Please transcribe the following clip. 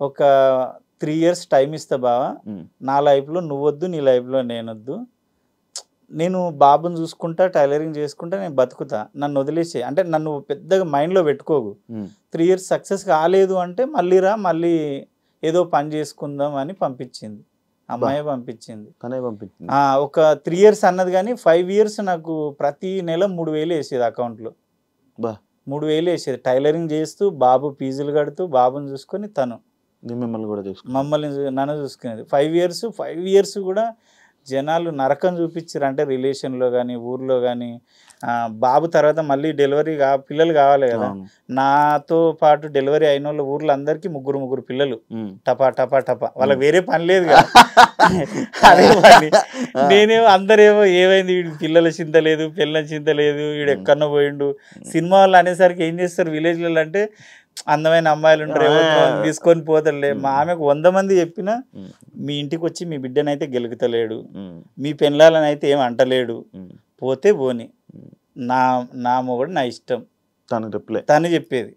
ఒక 3 years time ఇస్తా బావా. నా లైఫ్‌లో నువ్వొద్దు, నీ లైఫ్‌లో నేనొద్దు. నేను బాబుని చూసుకుంటా, టైలరింగ్ చేసుకుంటా నేను బతుకుతా. నన్ను వదిలేసేయి. అంటే నన్ను పెద్దగా మైండ్‌లో పెట్టుకోకు. 3 ఇయర్స్ సక్సెస్ కాలేదు అంటే మళ్ళీ రా, మళ్ళీ ఏదో పని చేసుకుందాం అని పంపించింది. అమ్మాయే పంపించింది. తనే పంపించింది. ఒక 3 ఇయర్స్ అన్నది కానీ 5 ఇయర్స్ నాకు ప్రతి నెల 3000 వేసేది అకౌంట్‌లో. 3000 వేసేది. టైలరింగ్ చేస్తూ, బాబు ఫీజులు కడుతూ, బాబుని చూసుకొని తను మిమ్మల్ని కూడా నన్ను చూసుకునేది. 5 ఇయర్స్ కూడా జనాలు నరకం చూపించారు. అంటే రిలేషన్‌లో కానీ, ఊర్లో కానీ. బాబు తర్వాత మళ్ళీ పిల్లలు కావాలి కదా. నాతో పాటు డెలివరీ అయిన వాళ్ళు ఊర్లో అందరికీ ముగ్గురు పిల్లలు. టపా టపా టపా. వాళ్ళకి వేరే పని లేదు కదా. అదే పని. నేనేమో అందరేమో ఏమైంది వీడికి పిల్లల చింత లేదు, పిల్లల చింత లేదు, వీడు ఎక్కడో పోయిండు. సినిమా వాళ్ళు అనేసరికి ఏం చేస్తారు విలేజ్లలో అంటే అందమైన అమ్మాయిలు ఉంటారు, తీసుకొని పోతారులే. మా ఆమెకు 100 మంది చెప్పినా మీ ఇంటికి వచ్చి మీ బిడ్డనైతే గెలుగుతలేడు, మీ పెళ్ళాలని అయితే ఏం అంటలేడు, పోతే పోని, నా మొగుడు నా ఇష్టం తను చెప్పేది.